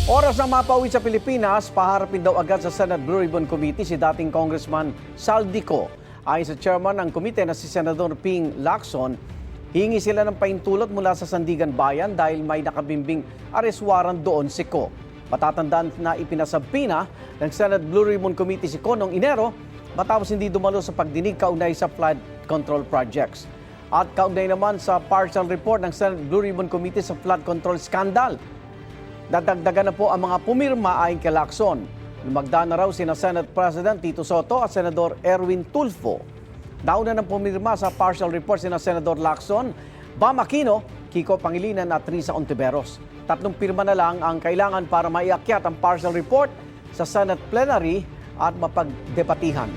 Oras na mapauwi sa Pilipinas, paharapin daw agad sa Senate Blue Ribbon Committee si dating Congressman Saldico. Ayon sa chairman ng komite na si Senador Ping Lacson, hingi sila ng pahintulot mula sa Sandigan Bayan dahil may nakabimbing arrest warrant doon si Ko. Patatandaan na ipinasabina ng Senate Blue Ribbon Committee si Ko noong Enero matapos hindi dumalo sa pagdinig kaugnay sa flood control projects. At kaugnay naman sa partial report ng Senate Blue Ribbon Committee sa flood control scandal. Dadagdagan na po ang mga pumirma ayon kay Lacson. Lumagda na raw sina Senate President Tito Soto at Senador Erwin Tulfo. Nauna ng pumirma sa partial report sina Senador Lacson, Bam Aquino, Kiko Pangilinan at Risa Ontiveros. 3 pirma na lang ang kailangan para maiakyat ang partial report sa Senate plenary at mapagdebatihan.